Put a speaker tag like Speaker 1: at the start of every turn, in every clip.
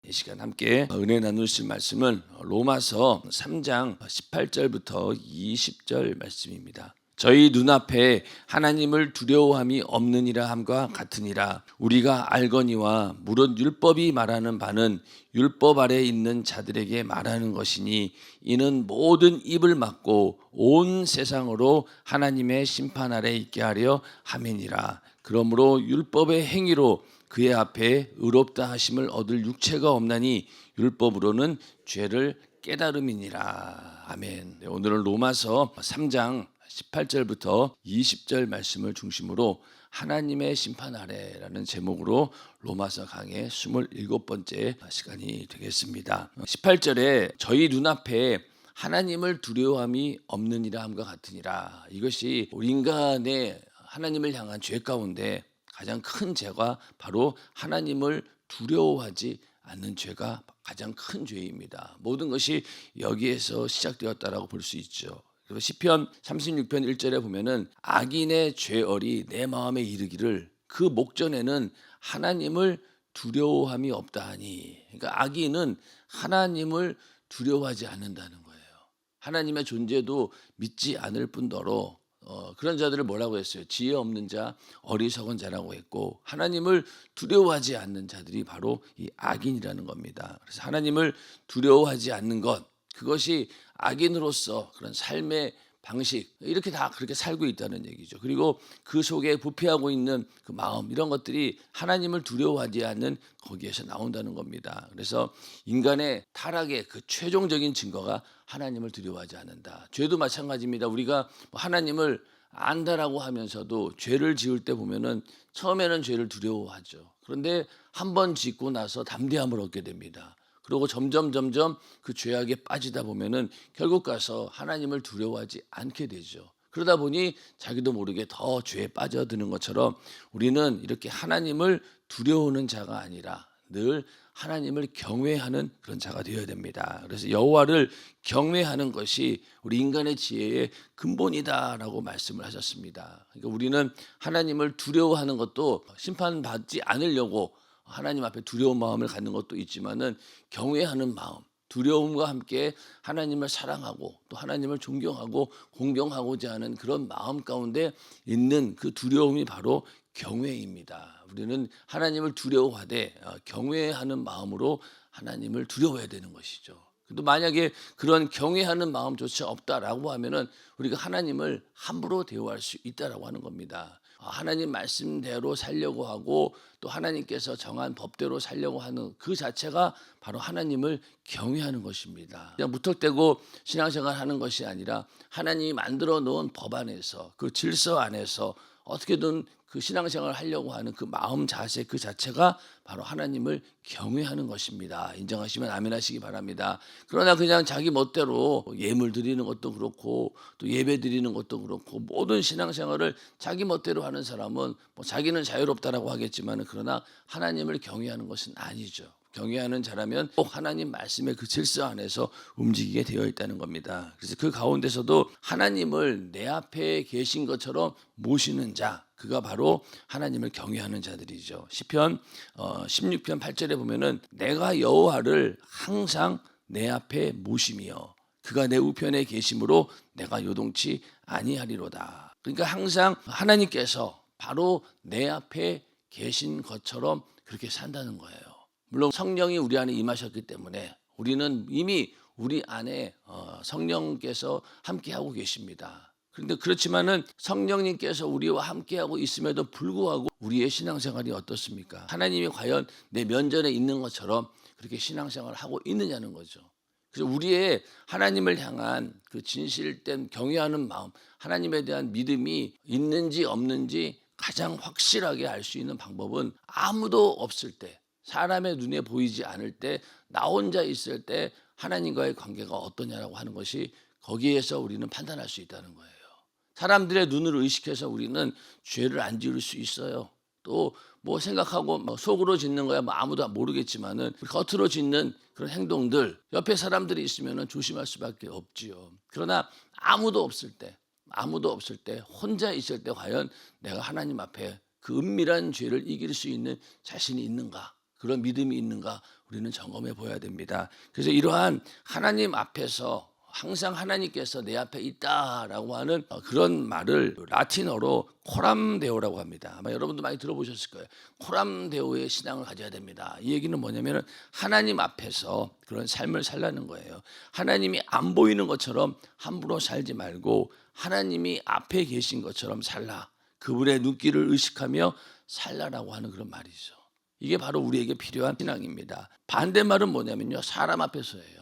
Speaker 1: 이 시간 함께 은혜 나누실 말씀은 로마서 3장 18절부터 20절 말씀입니다. 저희 눈앞에 하나님을 두려워함이 없느니라 함과 같으니라. 우리가 알거니와 무릇 율법이 말하는 바는 율법 아래 있는 자들에게 말하는 것이니 이는 모든 입을 막고 온 세상으로 하나님의 심판 아래 있게 하려 함이니라. 그러므로 율법의 행위로 그의 앞에 의롭다 하심을 얻을 육체가 없나니 율법으로는 죄를 깨달음이니라. 아멘. 오늘은 로마서 3장 18절부터 20절 말씀을 중심으로 하나님의 심판 아래라는 제목으로 로마서 강의 27번째 시간이 되겠습니다. 18절에 저희 눈앞에 하나님을 두려워함이 없느니라 함과 같으니라. 이것이 우리 인간의 하나님을 향한 죄 가운데 가장 큰 죄가 바로 하나님을 두려워하지 않는 죄가 가장 큰 죄입니다. 모든 것이 여기에서 시작되었다라고 볼 수 있죠. 그리고 시편 36편 1절에 보면은 악인의 죄얼이 내 마음에 이르기를 그 목전에는 하나님을 두려워함이 없다 하니. 그러니까 악인은 하나님을 두려워하지 않는다는 거예요. 하나님의 존재도 믿지 않을 뿐더러 그런 자들을 뭐라고 했어요? 지혜 없는 자, 어리석은 자라고 했고, 하나님을 두려워하지 않는 자들이 바로 이 악인이라는 겁니다. 그래서 하나님을 두려워하지 않는 것, 그것이 악인으로서 그런 삶의 방식, 이렇게 다 그렇게 살고 있다는 얘기죠. 그리고 그 속에 부패하고 있는 그 마음, 이런 것들이 하나님을 두려워하지 않는 거기에서 나온다는 겁니다. 그래서 인간의 타락의 그 최종적인 증거가 하나님을 두려워하지 않는다. 죄도 마찬가지입니다. 우리가 하나님을 안다라고 하면서도 죄를 지을 때 보면은 처음에는 죄를 두려워하죠. 그런데 한 번 짓고 나서 담대함을 얻게 됩니다. 그리고 점점 그 죄악에 빠지다 보면은 결국 가서 하나님을 두려워하지 않게 되죠. 그러다 보니 자기도 모르게 더 죄에 빠져드는 것처럼 우리는 이렇게 하나님을 두려워하는 자가 아니라 늘 하나님을 경외하는 그런 자가 되어야 됩니다. 그래서 여호와를 경외하는 것이 우리 인간의 지혜의 근본이다라고 말씀을 하셨습니다. 그러니까 우리는 하나님을 두려워하는 것도 심판받지 않으려고 하나님 앞에 두려운 마음을 갖는 것도 있지만은 경외하는 마음, 두려움과 함께 하나님을 사랑하고 또 하나님을 존경하고 공경하고자 하는 그런 마음 가운데 있는 그 두려움이 바로 경외입니다. 우리는 하나님을 두려워하되 경외하는 마음으로 하나님을 두려워해야 되는 것이죠. 근데 만약에 그런 경외하는 마음조차 없다라고 하면은 우리가 하나님을 함부로 대우할 수 있다라고 하는 겁니다. 하나님 말씀대로 살려고 하고 또 하나님께서 정한 법대로 살려고 하는 그 자체가 바로 하나님을 경외하는 것입니다. 그냥 무턱대고 신앙생활 하는 것이 아니라 하나님이 만들어 놓은 법 안에서 그 질서 안에서 어떻게든 그 신앙생활을 하려고 하는 그 마음 자세 그 자체가 바로 하나님을 경외하는 것입니다. 인정하시면 아멘 하시기 바랍니다. 그러나 그냥 자기 멋대로 예물 드리는 것도 그렇고 또 예배 드리는 것도 그렇고 모든 신앙생활을 자기 멋대로 하는 사람은 뭐 자기는 자유롭다라고 하겠지만 그러나 하나님을 경외하는 것은 아니죠. 경외하는 자라면 꼭 하나님 말씀의 그 질서 안에서 움직이게 되어 있다는 겁니다. 그래서 그 가운데서도 하나님을 내 앞에 계신 것처럼 모시는 자, 그가 바로 하나님을 경외하는 자들이죠. 시편 16편 8절에 보면은 내가 여호와를 항상 내 앞에 모심이여 그가 내 우편에 계심으로 내가 요동치 아니하리로다. 그러니까 항상 하나님께서 바로 내 앞에 계신 것처럼 그렇게 산다는 거예요. 물론 성령이 우리 안에 임하셨기 때문에 우리는 이미 우리 안에 성령께서 함께하고 계십니다. 그런데 그렇지만은 성령님께서 우리와 함께하고 있음에도 불구하고 우리의 신앙생활이 어떻습니까? 하나님이 과연 내 면전에 있는 것처럼 그렇게 신앙생활을 하고 있느냐는 거죠. 그래서 우리의 하나님을 향한 그 진실된 경외하는 마음, 하나님에 대한 믿음이 있는지 없는지 가장 확실하게 알 수 있는 방법은 아무도 없을 때, 사람의 눈에 보이지 않을 때, 나 혼자 있을 때 하나님과의 관계가 어떠냐라고 하는 것이 거기에서 우리는 판단할 수 있다는 거예요. 사람들의 눈을 의식해서 우리는 죄를 안 지을 수 있어요. 또 뭐 생각하고 뭐 속으로 짓는 거야 뭐 아무도 모르겠지만은 겉으로 짓는 그런 행동들 옆에 사람들이 있으면은 조심할 수밖에 없지요. 그러나 아무도 없을 때 혼자 있을 때 과연 내가 하나님 앞에 그 은밀한 죄를 이길 수 있는 자신이 있는가? 그런 믿음이 있는가 우리는 점검해 보아야 됩니다. 그래서 이러한 하나님 앞에서 항상 하나님께서 내 앞에 있다라고 하는 그런 말을 라틴어로 코람데오라고 합니다. 아마 여러분도 많이 들어보셨을 거예요. 코람데오의 신앙을 가져야 됩니다. 이 얘기는 뭐냐면 하나님 앞에서 그런 삶을 살라는 거예요. 하나님이 안 보이는 것처럼 함부로 살지 말고 하나님이 앞에 계신 것처럼 살라. 그분의 눈길을 의식하며 살라라고 하는 그런 말이죠. 이게 바로 우리에게 필요한 신앙입니다. 반대말은 뭐냐면요, 사람 앞에서예요.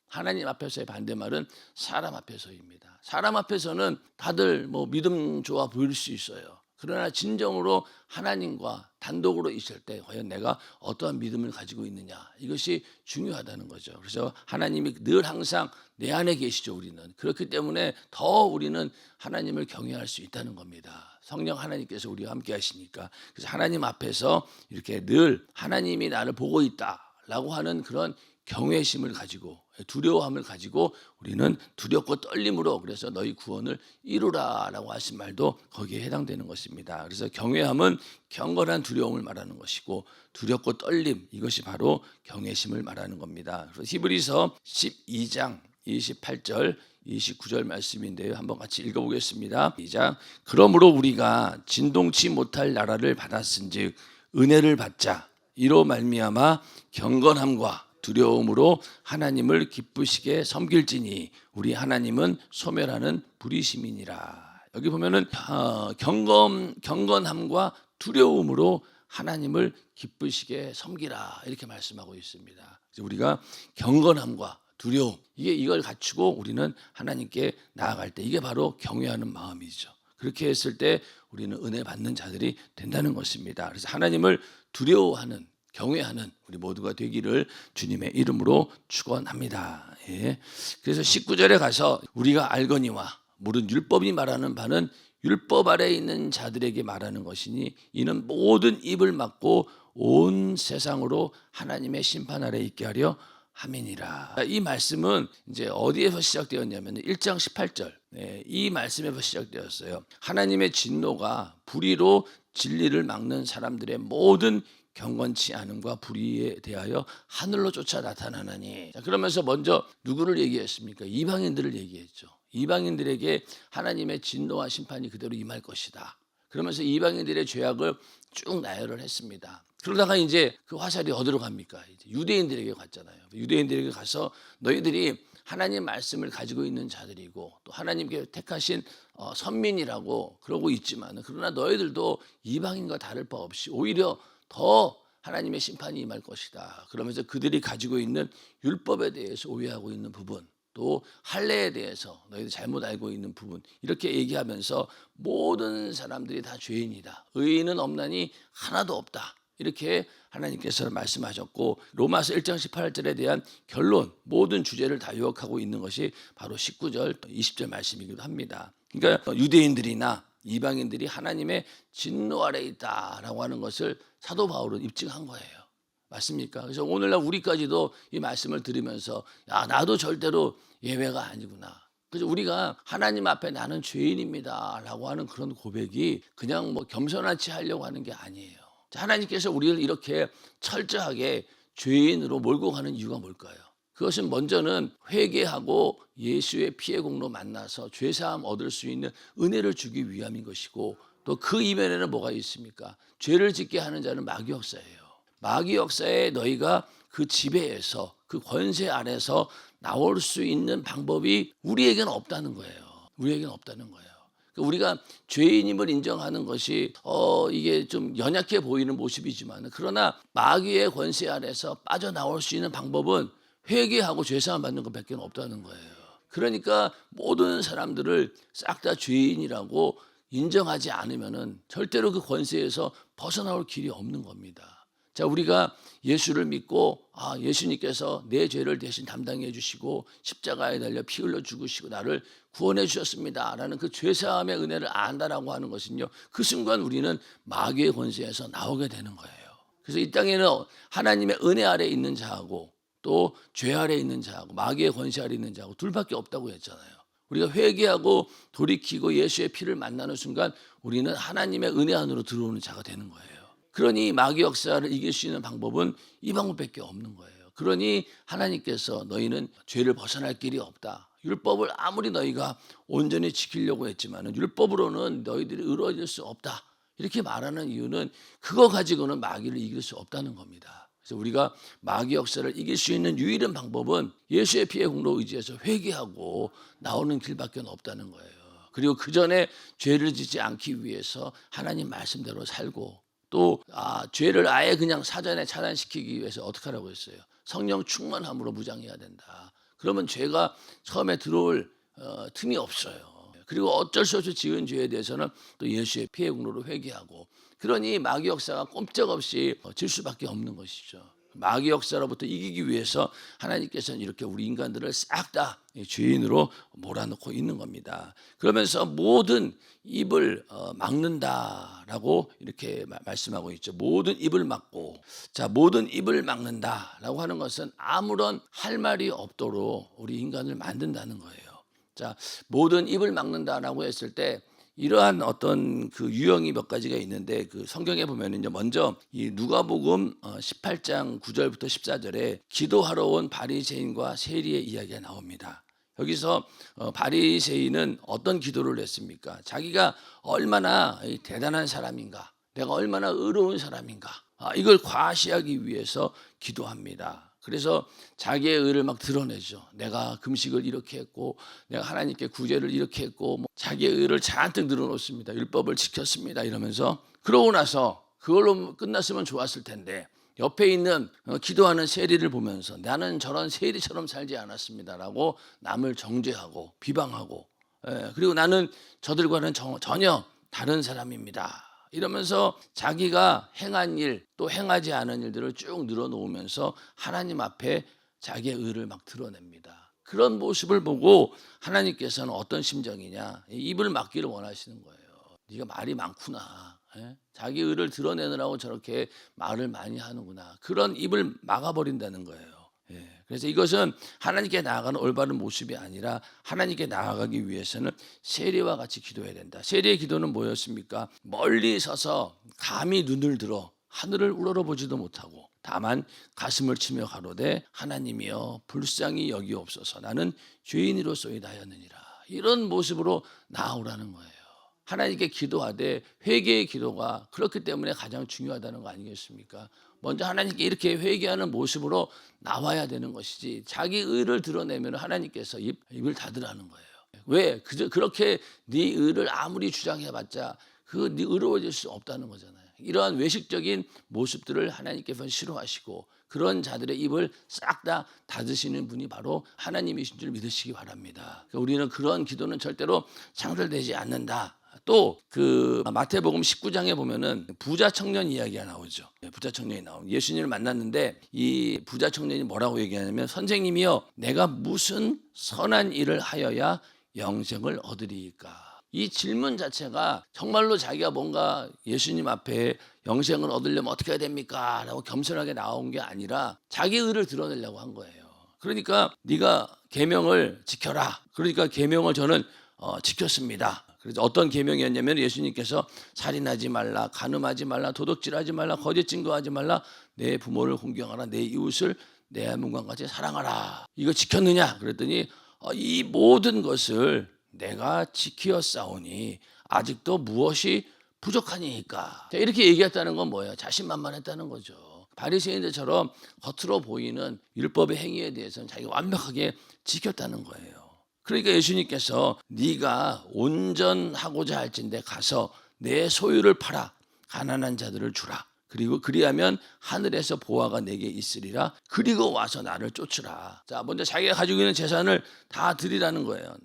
Speaker 1: 하나님 앞에서의 반대말은 사람 앞에서입니다. 사람 앞에서는 다들 뭐 믿음 좋아 보일 수 있어요. 그러나 진정으로 하나님과 단독으로 있을 때 과연 내가 어떠한 믿음을 가지고 있느냐, 이것이 중요하다는 거죠. 그래서 하나님이 늘 항상 내 안에 계시죠. 우리는 그렇기 때문에 더 우리는 하나님을 경외할 수 있다는 겁니다. 성령 하나님께서 우리와 함께 하시니까. 그래서 하나님 앞에서 이렇게 늘 하나님이 나를 보고 있다라고 하는 그런 경외심을 가지고, 두려움을 가지고 우리는 두렵고 떨림으로, 그래서 너희 구원을 이루라라고 하신 말도 거기에 해당되는 것입니다. 그래서 경외함은 경건한 두려움을 말하는 것이고, 두렵고 떨림, 이것이 바로 경외심을 말하는 겁니다. 그래서 히브리서 12장 28절 29절 말씀인데요, 한번 같이 읽어보겠습니다. 시작. 그러므로 우리가 진동치 못할 나라를 받았은즉 은혜를 받자. 이로 말미암아 경건함과 두려움으로 하나님을 기쁘시게 섬길지니 우리 하나님은 소멸하는 불의심이니라. 여기 보면은 경건함과 두려움으로 하나님을 기쁘시게 섬기라, 이렇게 말씀하고 있습니다. 그래서 우리가 경건함과 두려움, 이걸 갖추고 우리는 하나님께 나아갈 때, 이게 바로 경외하는 마음이죠. 그렇게 했을 때 우리는 은혜 받는 자들이 된다는 것입니다. 그래서 하나님을 두려워하는, 경외하는 우리 모두가 되기를 주님의 이름으로 축원합니다. 예. 그래서 19절에 가서 우리가 알거니와 모든 율법이 말하는 바는 율법 아래에 있는 자들에게 말하는 것이니 이는 모든 입을 막고 온 세상으로 하나님의 심판 아래에 있게 하려 함이니라. 이 말씀은 이제 어디에서 시작되었냐면 1장 18절, 이 말씀에서 시작되었어요. 하나님의 진노가 불의로 진리를 막는 사람들의 모든 경건치 않음과 불의에 대하여 하늘로 쫓아 나타나나니. 자, 그러면서 먼저 누구를 얘기했습니까? 이방인들을 얘기했죠. 이방인들에게 하나님의 진노와 심판이 그대로 임할 것이다. 그러면서 이방인들의 죄악을 쭉 나열을 했습니다. 그러다가 이제 그 화살이 어디로 갑니까? 이제 유대인들에게 갔잖아요. 유대인들에게 가서 너희들이 하나님 말씀을 가지고 있는 자들이고 또 하나님께 택하신 선민이라고 그러고 있지만, 그러나 너희들도 이방인과 다를 바 없이 오히려 더 하나님의 심판이 임할 것이다. 그러면서 그들이 가지고 있는 율법에 대해서 오해하고 있는 부분, 또 할례에 대해서 너희들 잘못 알고 있는 부분, 이렇게 얘기하면서 모든 사람들이 다 죄인이다. 의인은 없나니 하나도 없다. 이렇게 하나님께서 말씀하셨고, 로마서 1장 18절에 대한 결론, 모든 주제를 다 요약하고 있는 것이 바로 19절 20절 말씀이기도 합니다. 그러니까 유대인들이나 이방인들이 하나님의 진노 아래에 있다라고 하는 것을 사도 바울은 입증한 거예요. 맞습니까? 그래서 오늘날 우리까지도 이 말씀을 들으면서 야, 나도 절대로 예외가 아니구나. 그래서 우리가 하나님 앞에 나는 죄인입니다 라고 하는 그런 고백이 그냥 뭐 겸손하지 하려고 하는 게 아니에요. 하나님께서 우리를 이렇게 철저하게 죄인으로 몰고 가는 이유가 뭘까요? 그것은 먼저는 회개하고 예수의 피의 공로 만나서 죄사함 얻을 수 있는 은혜를 주기 위함인 것이고, 또 그 이면에는 뭐가 있습니까? 죄를 짓게 하는 자는 마귀 역사예요. 마귀 역사에 너희가 그 지배에서, 그 권세 안에서 나올 수 있는 방법이 우리에게는 없다는 거예요. 우리에게는 없다는 거예요. 우리가 죄인임을 인정하는 것이 이게 좀 연약해 보이는 모습이지만, 그러나 마귀의 권세 아래서 빠져나올 수 있는 방법은 회개하고 죄사함 받는 것밖에 없다는 거예요. 그러니까 모든 사람들을 싹 다 죄인이라고 인정하지 않으면은 절대로 그 권세에서 벗어나올 길이 없는 겁니다. 자, 우리가 예수를 믿고 예수님께서 내 죄를 대신 담당해 주시고 십자가에 달려 피 흘려 죽으시고 나를 구원해 주셨습니다 라는 그 죄사함의 은혜를 안다라고 하는 것은요, 그 순간 우리는 마귀의 권세에서 나오게 되는 거예요. 그래서 이 땅에는 하나님의 은혜 아래 있는 자하고 또 죄 아래 있는 자하고 마귀의 권세 아래 있는 자하고 둘밖에 없다고 했잖아요. 우리가 회개하고 돌이키고 예수의 피를 만나는 순간 우리는 하나님의 은혜 안으로 들어오는 자가 되는 거예요. 그러니 마귀 역사를 이길 수 있는 방법은 이 방법밖에 없는 거예요. 그러니 하나님께서 너희는 죄를 벗어날 길이 없다. 율법을 아무리 너희가 온전히 지키려고 했지만 율법으로는 너희들이 의로워질 수 없다. 이렇게 말하는 이유는 그거 가지고는 마귀를 이길 수 없다는 겁니다. 그래서 우리가 마귀 역사를 이길 수 있는 유일한 방법은 예수의 피의 공로 의지해서 회개하고 나오는 길밖에 없다는 거예요. 그리고 그 전에 죄를 짓지 않기 위해서 하나님 말씀대로 살고 또 죄를 아예 그냥 사전에 차단시키기 위해서 어떻게 하라고 했어요? 성령 충만함으로 무장해야 된다. 그러면 죄가 처음에 들어올 틈이 없어요. 그리고 어쩔 수 없이 지은 죄에 대해서는 또 예수의 피의 공로로 회개하고 그러니 마귀 역사가 꼼짝없이 질 수밖에 없는 것이죠. 마귀 역사로부터 이기기 위해서 하나님께서는 이렇게 우리 인간들을 싹 다 죄인으로 몰아넣고 있는 겁니다. 그러면서 모든 입을 막는다라고 이렇게 말씀하고 있죠. 모든 입을 막고, 자, 모든 입을 막는다라고 하는 것은 아무런 할 말이 없도록 우리 인간을 만든다는 거예요. 자, 모든 입을 막는다라고 했을 때 이러한 어떤 그 유형이 몇 가지가 있는데 그 성경에 보면은요, 먼저 이 누가복음 18장 9절부터 14절에 기도하러 온 바리새인과 세리의 이야기가 나옵니다. 여기서 바리새인은 어떤 기도를 했습니까? 자기가 얼마나 대단한 사람인가, 내가 얼마나 의로운 사람인가, 이걸 과시하기 위해서 기도합니다. 그래서 자기의 의를 막 드러내죠. 내가 금식을 이렇게 했고 내가 하나님께 구제를 이렇게 했고 자기의 의를 잔뜩 늘어놓습니다. 율법을 지켰습니다 이러면서. 그러고 나서 그걸로 끝났으면 좋았을 텐데 옆에 있는 기도하는 세리를 보면서 나는 저런 세리처럼 살지 않았습니다라고 남을 정죄하고 비방하고, 그리고 나는 저들과는 전혀 다른 사람입니다 이러면서 자기가 행한 일 또 행하지 않은 일들을 쭉 늘어놓으면서 하나님 앞에 자기의 의를 막 드러냅니다. 그런 모습을 보고 하나님께서는 어떤 심정이냐, 입을 막기를 원하시는 거예요. 네가 말이 많구나, 자기 의를 드러내느라고 저렇게 말을 많이 하는구나. 그런 입을 막아버린다는 거예요. 그래서 이것은 하나님께 나아가는 올바른 모습이 아니라 하나님께 나아가기 위해서는 세리와 같이 기도해야 된다. 세리의 기도는 뭐였습니까? 멀리 서서 감히 눈을 들어 하늘을 우러러보지도 못하고 다만 가슴을 치며 가로되 하나님이여 불쌍히 여기옵소서 나는 죄인이로소이다 하였느니라. 이런 모습으로 나아오라는 거예요. 하나님께 기도하되 회개의 기도가 그렇기 때문에 가장 중요하다는 거 아니겠습니까? 먼저 하나님께 이렇게 회개하는 모습으로 나와야 되는 것이지 자기 의를 드러내면 하나님께서 입을 닫으라는 거예요. 왜? 그렇게 네 의를 아무리 주장해봤자 네 의로워질 수 없다는 거잖아요. 이러한 외식적인 모습들을 하나님께서 싫어하시고 그런 자들의 입을 싹 다 닫으시는 분이 바로 하나님이신 줄 믿으시기 바랍니다. 우리는 그런 기도는 절대로 창설되지 않는다. 또 그 마태복음 19장에 보면은 부자 청년 이야기가 나오죠. 부자 청년이 나오고 예수님을 만났는데 이 부자 청년이 뭐라고 얘기하냐면 선생님이여 내가 무슨 선한 일을 하여야 영생을 얻으리이까. 이 질문 자체가 정말로 자기가 뭔가 예수님 앞에 영생을 얻으려면 어떻게 해야 됩니까? 라고 겸손하게 나온 게 아니라 자기 의를 드러내려고 한 거예요. 그러니까 네가 계명을 지켜라. 그러니까 계명을 저는 지켰습니다. 그래서 어떤 계명이었냐면 예수님께서 살인하지 말라, 간음하지 말라, 도둑질하지 말라, 거짓 증거하지 말라, 내 부모를 공경하라, 내 이웃을 내 몸과 같이 사랑하라. 이거 지켰느냐? 그랬더니 이 모든 것을 내가 지키었사오니 아직도 무엇이 부족하니까. 이렇게 얘기했다는 건 뭐예요? 자신만만했다는 거죠. 바리새인들처럼 겉으로 보이는 율법의 행위에 대해서는 자기가 완벽하게 지켰다는 거예요. 그러니까 예수님께서 네가 온전하고자 할진대 가서 내 소유를 팔아 가난한 자들을 주라. 그리고 그리하면 하늘에서 보화가 내게 있으리라. 그리고 와서 나를 쫓으라. 자, 먼저 자기가 가지고 있는 재산을 다 드리라는 거예요.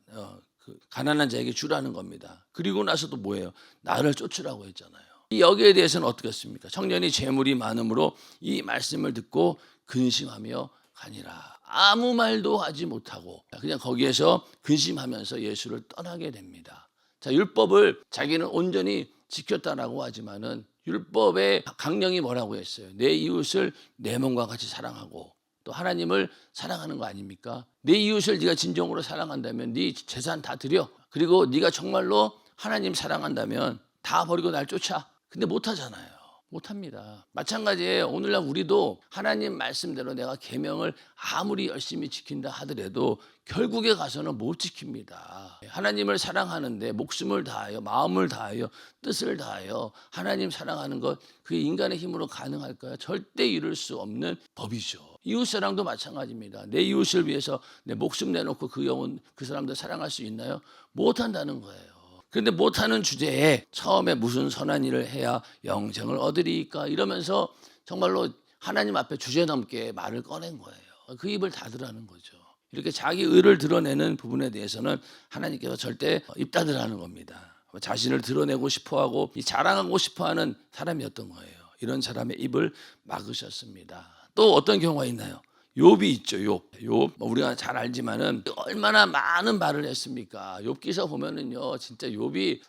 Speaker 1: 가난한 자에게 주라는 겁니다. 그리고 나서도 뭐예요? 나를 쫓으라고 했잖아요. 여기에 대해서는 어떻겠습니까? 청년이 재물이 많음으로 이 말씀을 듣고 근심하며 가니라. 아무 말도 하지 못하고 그냥 거기에서 근심하면서 예수를 떠나게 됩니다. 자, 율법을 자기는 온전히 지켰다라고 하지만은 율법의 강령이 뭐라고 했어요? 내 이웃을 내 몸과 같이 사랑하고 또 하나님을 사랑하는 거 아닙니까? 내 이웃을 네가 진정으로 사랑한다면 네 재산 다 드려. 그리고 네가 정말로 하나님 사랑한다면 다 버리고 날 쫓아. 근데 못 하잖아요. 못합니다. 마찬가지예요. 오늘날 우리도 하나님 말씀대로 내가 계명을 아무리 열심히 지킨다 하더라도 결국에 가서는 못 지킵니다. 하나님을 사랑하는데 목숨을 다하여 마음을 다하여 뜻을 다하여 하나님 사랑하는 것, 그게 인간의 힘으로 가능할까요? 절대 이룰 수 없는 법이죠. 이웃사랑도 마찬가지입니다. 내 이웃을 위해서 내 목숨 내놓고 그 영혼, 그 사람들 사랑할 수 있나요? 못한다는 거예요. 그런데 못하는 주제에 처음에 무슨 선한 일을 해야 영생을 얻으리까 이러면서 정말로 하나님 앞에 주제넘게 말을 꺼낸 거예요. 그 입을 닫으라는 거죠. 이렇게 자기 의를 드러내는 부분에 대해서는 하나님께서 절대 입 닫으라는 겁니다. 자신을 드러내고 싶어하고 자랑하고 싶어하는 사람이었던 거예요. 이런 사람의 입을 막으셨습니다. 또 어떤 경우가 있나요? 욥이 있죠. 욥 우리가 잘 알지만은 얼마나 많은 말을 했습니까? 욥기서 보면은요, 진짜 욥이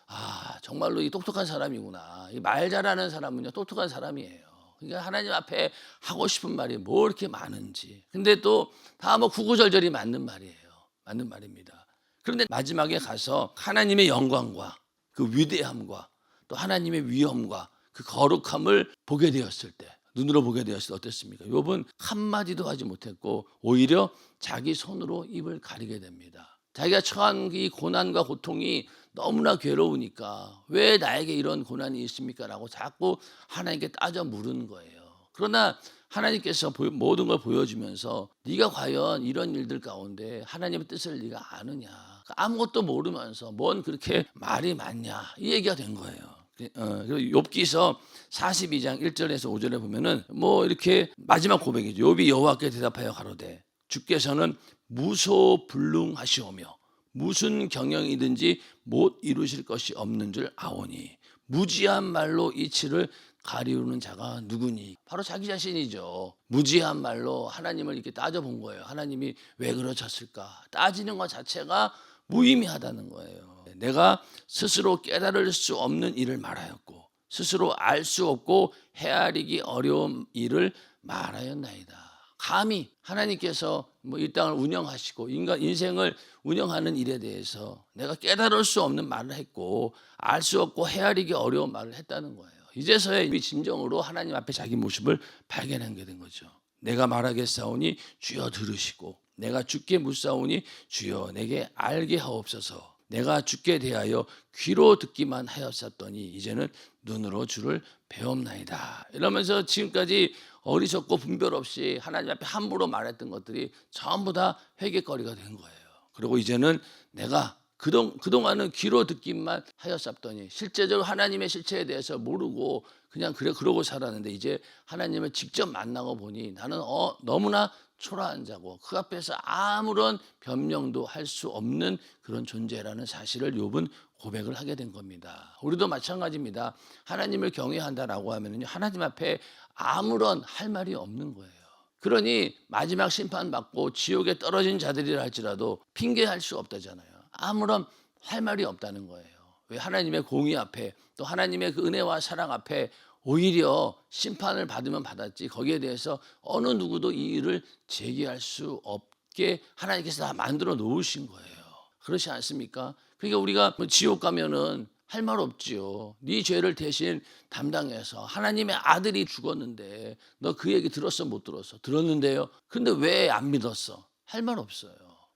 Speaker 1: 정말로 이 똑똑한 사람이구나. 이 말 잘하는 사람은요 똑똑한 사람이에요. 그러니까 하나님 앞에 하고 싶은 말이 뭐 이렇게 많은지. 근데 또 다 뭐 구구절절이 맞는 말이에요. 맞는 말입니다. 그런데 마지막에 가서 하나님의 영광과 그 위대함과 또 하나님의 위엄과 그 거룩함을 보게 되었을 때, 눈으로 보게 되었을 때 어땠습니까? 욥은 한마디도 하지 못했고 오히려 자기 손으로 입을 가리게 됩니다. 자기가 처한 이 고난과 고통이 너무나 괴로우니까 왜 나에게 이런 고난이 있습니까? 라고 자꾸 하나님께 따져 물은 거예요. 그러나 하나님께서 모든 걸 보여주면서 네가 과연 이런 일들 가운데 하나님의 뜻을 네가 아느냐, 아무것도 모르면서 뭔 그렇게 말이 많냐, 이 얘기가 된 거예요. 그리고 욥기서 42장 1절에서 5절에 보면은 뭐 이렇게 마지막 고백이죠. 욥이 여호와께 대답하여 가로되 주께서는 무소불능하시오며 무슨 경영이든지 못 이루실 것이 없는 줄 아오니 무지한 말로 이치를 가리우는 자가 누구니? 바로 자기 자신이죠. 무지한 말로 하나님을 이렇게 따져본 거예요. 하나님이 왜 그러셨을까? 따지는 것 자체가 무의미하다는 거예요. 내가 스스로 깨달을 수 없는 일을 말하였고 스스로 알 수 없고 헤아리기 어려운 일을 말하였나이다. 감히 하나님께서 뭐 이 땅을 운영하시고 인간 인생을 운영하는 일에 대해서 내가 깨달을 수 없는 말을 했고 알 수 없고 헤아리기 어려운 말을 했다는 거예요. 이제서야 이 진정으로 하나님 앞에 자기 모습을 발견하게 된 거죠. 내가 말하겠사오니 주여 들으시고 내가 주께 묻사오니 주여 내게 알게 하옵소서. 내가 주께 대하여 귀로 듣기만 하였었더니 이제는 눈으로 주를 배웁나이다. 이러면서 지금까지 어리석고 분별 없이 하나님 앞에 함부로 말했던 것들이 전부 다 회개거리가 된 거예요. 그리고 이제는 내가 그동안은 귀로 듣기만 하였었더니 실제적으로 하나님의 실체에 대해서 모르고 그냥 그러고 살았는데 이제 하나님을 직접 만나고 보니 나는 너무나 초라한 자고 그 앞에서 아무런 변명도 할 수 없는 그런 존재라는 사실을 욥은 고백을 하게 된 겁니다. 우리도 마찬가지입니다. 하나님을 경외한다라고 하면은 하나님 앞에 아무런 할 말이 없는 거예요. 그러니 마지막 심판 받고 지옥에 떨어진 자들이라 할지라도 핑계할 수 없다잖아요. 아무런 할 말이 없다는 거예요. 왜? 하나님의 공의 앞에 또 하나님의 그 은혜와 사랑 앞에 오히려 심판을 받으면 받았지 거기에 대해서 어느 누구도 이 일을 제기할 수 없게 하나님께서 다 만들어 놓으신 거예요. 그렇지 않습니까? 그러니까 우리가 지옥 가면은 할 말 없지요. 네 죄를 대신 담당해서 하나님의 아들이 죽었는데 너 그 얘기 들었어 못 들었어? 들었는데요. 근데 왜 안 믿었어? 할 말 없어요.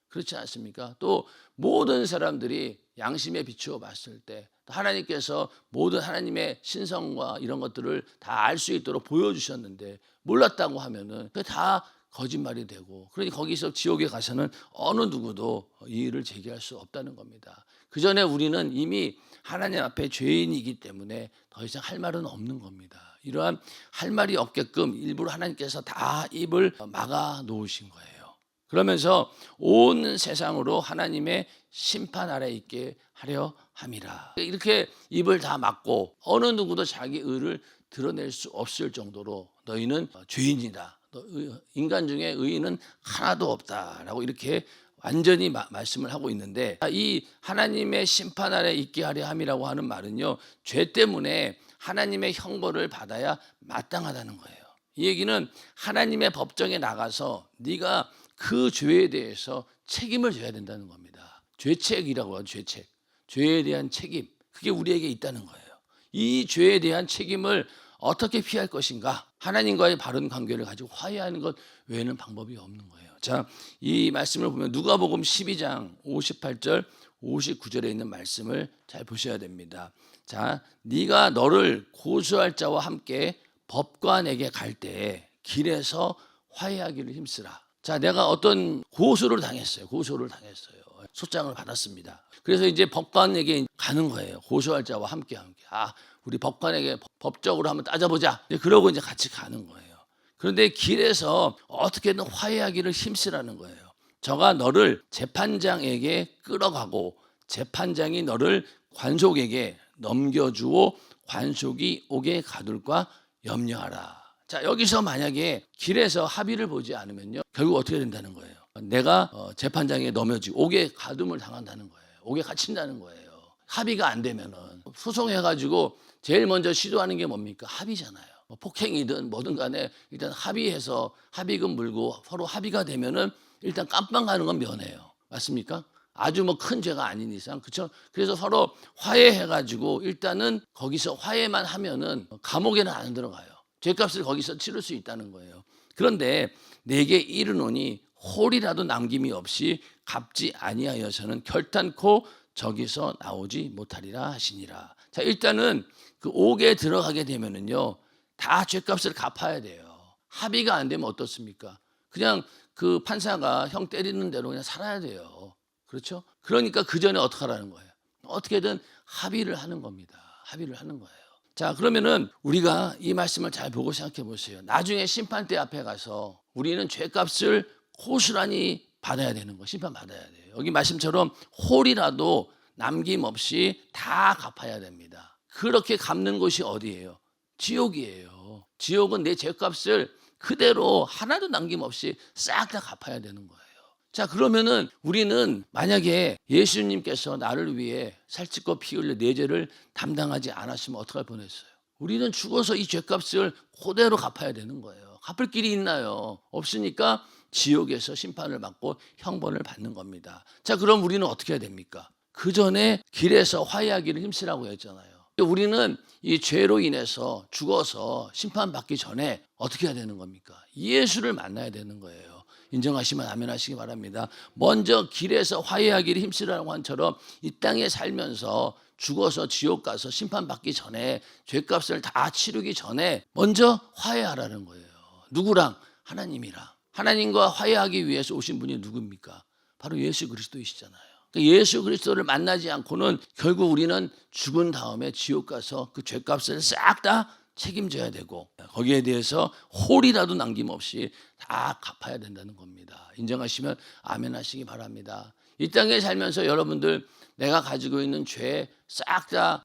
Speaker 1: 그렇지 않습니까? 또 모든 사람들이 양심에 비추어 봤을 때 하나님께서 모든 하나님의 신성과 이런 것들을 다 알 수 있도록 보여주셨는데 몰랐다고 하면은 그게 다 거짓말이 되고 그러니 거기서 지옥에 가서는 어느 누구도 이 일을 제기할 수 없다는 겁니다. 그 전에 우리는 이미 하나님 앞에 죄인이기 때문에 더 이상 할 말은 없는 겁니다. 이러한 할 말이 없게끔 일부러 하나님께서 다 입을 막아 놓으신 거예요. 그러면서 온 세상으로 하나님의 심판 아래 있게 하려 함이라. 이렇게 입을 다 막고 어느 누구도 자기 의를 드러낼 수 없을 정도로 너희는 죄인이다. 인간 중에 의인은 하나도 없다라고 이렇게 완전히 말씀을 하고 있는데 이 하나님의 심판 아래 있게 하려 함이라고 하는 말은요. 죄 때문에 하나님의 형벌을 받아야 마땅하다는 거예요. 이 얘기는 하나님의 법정에 나가서 네가 그 죄에 대해서 책임을 져야 된다는 겁니다. 죄책이라고 하죠. 죄책. 죄에 대한 책임. 그게 우리에게 있다는 거예요. 이 죄에 대한 책임을 어떻게 피할 것인가? 하나님과의 바른 관계를 가지고 화해하는 것 외에는 방법이 없는 거예요. 자, 이 말씀을 보면 누가복음 12장 58절 59절에 있는 말씀을 잘 보셔야 됩니다. 자, 네가 너를 고소할 자와 함께 법관에게 갈 때 길에서 화해하기를 힘쓰라. 자, 내가 어떤 고소를 당했어요. 소장을 받았습니다. 그래서 이제 법관에게 가는 거예요. 고소할 자와 함께. 우리 법관에게 법적으로 한번 따져보자. 그러고 이제 같이 가는 거예요. 그런데 길에서 어떻게든 화해하기를 힘쓰라는 거예요. 저가 너를 재판장에게 끌어가고 재판장이 너를 관속에게 넘겨주어 관속이 오게 가둘까 염려하라. 자, 여기서 만약에 길에서 합의를 보지 않으면요, 결국 어떻게 된다는 거예요? 내가 재판장에 넘겨지고 옥에 가둠을 당한다는 거예요. 옥에 갇힌다는 거예요. 합의가 안 되면은 소송해가지고 제일 먼저 시도하는 게 뭡니까? 합의잖아요. 폭행이든 뭐든 간에 일단 합의해서 합의금 물고 서로 합의가 되면은 일단 깜빵 가는 건 면해요. 맞습니까? 아주 뭐 큰 죄가 아닌 이상, 그렇죠? 그래서 서로 화해해가지고 일단은 거기서 화해만 하면은 감옥에는 안 들어가요. 죄값을 거기서 치를 수 있다는 거예요. 그런데 내게 이르노니 홀이라도 남김이 없이 갚지 아니하여서는 결단코 저기서 나오지 못하리라 하시니라. 자, 일단은 그 옥에 들어가게 되면은요, 다 죄값을 갚아야 돼요. 합의가 안 되면 어떻습니까? 그냥 그 판사가 형 때리는 대로 그냥 살아야 돼요. 그렇죠? 그러니까 그 전에 어떻게 하라는 거예요? 어떻게든 합의를 하는 겁니다. 합의를 하는 거예요. 자, 그러면은 우리가 이 말씀을 잘 보고 생각해 보세요. 나중에 심판대 앞에 가서 우리는 죄값을 고스란히 받아야 되는 거, 심판 받아야 돼요. 여기 말씀처럼 홀이라도 남김없이 다 갚아야 됩니다. 그렇게 갚는 곳이 어디예요? 지옥이에요. 지옥은 내 죄값을 그대로 하나도 남김없이 싹 다 갚아야 되는 거예요. 자, 그러면은 우리는 만약에 예수님께서 나를 위해 살찌고 피 흘려 내 죄를 담당하지 않았으면 어떡할 뻔했어요? 우리는 죽어서 이 죄값을 그대로 갚아야 되는 거예요. 갚을 길이 있나요? 없으니까 지옥에서 심판을 받고 형벌을 받는 겁니다. 자, 그럼 우리는 어떻게 해야 됩니까? 그 전에 길에서 화해하기를 힘쓰라고 했잖아요. 우리는 이 죄로 인해서 죽어서 심판받기 전에 어떻게 해야 되는 겁니까? 예수를 만나야 되는 거예요. 인정하시면 아멘 하시기 바랍니다. 먼저 길에서 화해하기를 힘쓰라고 한처럼 이 땅에 살면서 죽어서 지옥 가서 심판받기 전에 죄값을 다 치르기 전에 먼저 화해하라는 거예요. 누구랑? 하나님이랑. 하나님과 화해하기 위해서 오신 분이 누굽니까? 바로 예수 그리스도이시잖아요. 예수 그리스도를 만나지 않고는 결국 우리는 죽은 다음에 지옥 가서 그 죄값을 싹 다 책임져야 되고 거기에 대해서 홀이라도 남김없이 다 갚아야 된다는 겁니다. 인정하시면 아멘 하시기 바랍니다. 이 땅에 살면서 여러분들 내가 가지고 있는 죄 싹 다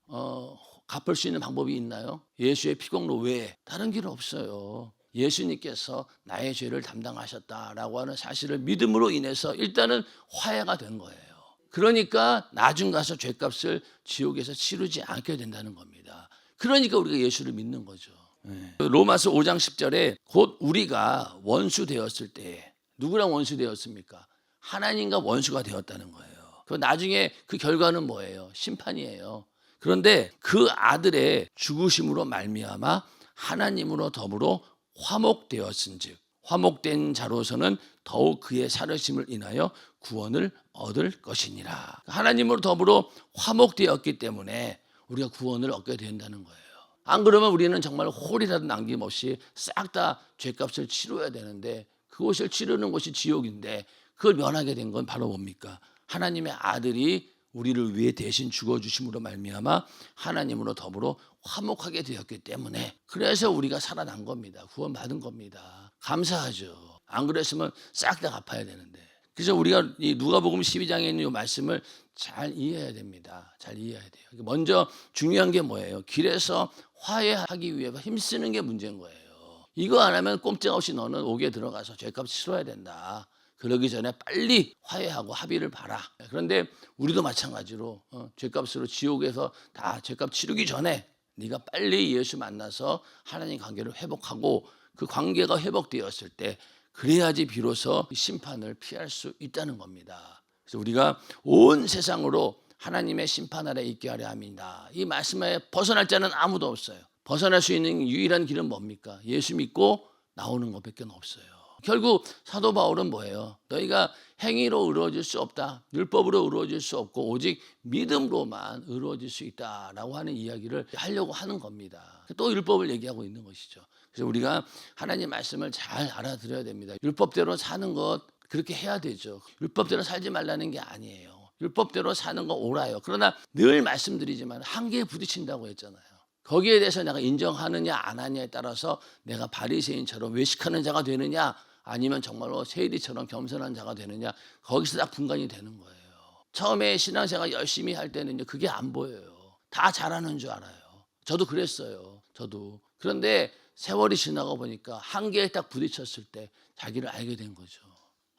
Speaker 1: 갚을 수 있는 방법이 있나요? 예수의 피공로 외에 다른 길 없어요. 예수님께서 나의 죄를 담당하셨다라고 하는 사실을 믿음으로 인해서 일단은 화해가 된 거예요. 그러니까 나중 가서 죄값을 지옥에서 치르지 않게 된다는 겁니다. 그러니까 우리가 예수를 믿는 거죠. 로마서 5장 10절에 곧 우리가 원수 되었을 때 누구랑 원수 되었습니까? 하나님과 원수가 되었다는 거예요. 그 나중에 그 결과는 뭐예요? 심판이에요. 그런데 그 아들의 죽으심으로 말미암아 하나님으로 더불어 화목되었은즉 화목된 자로서는 더욱 그의 살으심을 인하여 구원을 얻을 것이니라. 하나님으로 더불어 화목되었기 때문에 우리가 구원을 얻게 된다는 거예요. 안 그러면 우리는 정말 홀이라도 남김없이 싹 다 죄값을 치러야 되는데 그것을 치르는 것이 지옥인데 그걸 면하게 된 건 바로 뭡니까? 하나님의 아들이 우리를 위해 대신 죽어주심으로 말미암아 하나님으로 더불어 화목하게 되었기 때문에 그래서 우리가 살아난 겁니다. 구원받은 겁니다. 감사하죠. 안 그랬으면 싹 다 갚아야 되는데. 그래서 우리가 이 누가복음 12장에 있는 이 말씀을 잘 이해해야 됩니다. 잘 이해해야 돼요. 먼저 중요한 게 뭐예요? 길에서 화해하기 위해 힘쓰는 게 문제인 거예요. 이거 안 하면 꼼짝없이 너는 옥에 들어가서 죄값 치러야 된다. 그러기 전에 빨리 화해하고 합의를 봐라. 그런데 우리도 마찬가지로 죄값으로 지옥에서 다 죄값 치르기 전에 네가 빨리 예수 만나서 하나님 관계를 회복하고 그 관계가 회복되었을 때 그래야지 비로소 심판을 피할 수 있다는 겁니다. 그래서 우리가 온 세상으로 하나님의 심판 아래 있게 하려 합니다. 이 말씀에 벗어날 자는 아무도 없어요. 벗어날 수 있는 유일한 길은 뭡니까? 예수 믿고 나오는 것밖에 없어요. 결국 사도 바울은 뭐예요? 너희가 행위로 의로워질 수 없다. 율법으로 의로워질 수 없고 오직 믿음으로만 의로워질 수 있다라고 하는 이야기를 하려고 하는 겁니다. 또 율법을 얘기하고 있는 것이죠. 그래서 우리가 하나님 말씀을 잘 알아들어야 됩니다. 율법대로 사는 것 그렇게 해야 되죠. 율법대로 살지 말라는 게 아니에요. 율법대로 사는 거 옳아요. 그러나 늘 말씀드리지만 한계에 부딪힌다고 했잖아요. 거기에 대해서 내가 인정하느냐 안 하느냐에 따라서 내가 바리새인처럼 외식하는 자가 되느냐 아니면 정말로 세리처럼 겸손한 자가 되느냐 거기서 딱 분간이 되는 거예요. 처음에 신앙생활 열심히 할 때는요 그게 안 보여요. 다 잘하는 줄 알아요. 저도 그랬어요. 저도. 그런데 세월이 지나고 보니까 한계에 딱 부딪혔을 때 자기를 알게 된 거죠.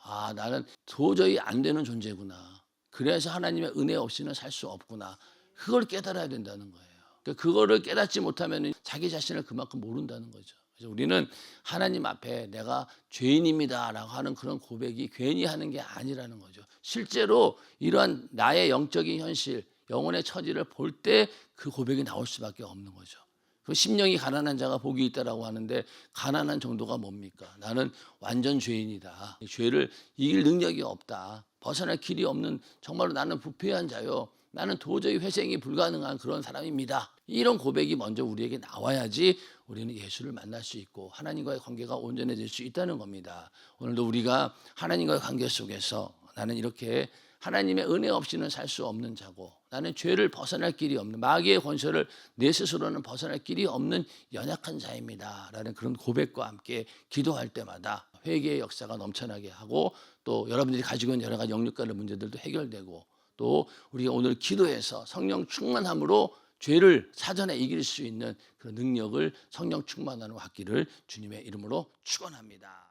Speaker 1: 아, 나는 도저히 안 되는 존재구나. 그래서 하나님의 은혜 없이는 살 수 없구나. 그걸 깨달아야 된다는 거예요. 그거를 깨닫지 못하면 자기 자신을 그만큼 모른다는 거죠. 그래서 우리는 하나님 앞에 내가 죄인입니다라고 하는 그런 고백이 괜히 하는 게 아니라는 거죠. 실제로 이러한 나의 영적인 현실, 영혼의 처지를 볼 때 그 고백이 나올 수밖에 없는 거죠. 그 심령이 가난한 자가 복이 있다라고 하는데 가난한 정도가 뭡니까? 나는 완전 죄인이다. 죄를 이길 능력이 없다. 벗어날 길이 없는 정말로 나는 부패한 자요. 나는 도저히 회생이 불가능한 그런 사람입니다. 이런 고백이 먼저 우리에게 나와야지 우리는 예수를 만날 수 있고 하나님과의 관계가 온전해질 수 있다는 겁니다. 오늘도 우리가 하나님과의 관계 속에서 나는 이렇게 하나님의 은혜 없이는 살 수 없는 자고 나는 죄를 벗어날 길이 없는 마귀의 권세를 내 스스로는 벗어날 길이 없는 연약한 자입니다 라는 그런 고백과 함께 기도할 때마다 회개의 역사가 넘쳐나게 하고 또 여러분들이 가지고 있는 여러 가지 영육간의 문제들도 해결되고 또 우리가 오늘 기도해서 성령 충만함으로 죄를 사전에 이길 수 있는 그런 능력을 성령 충만함으로 갖기를 주님의 이름으로 축원합니다.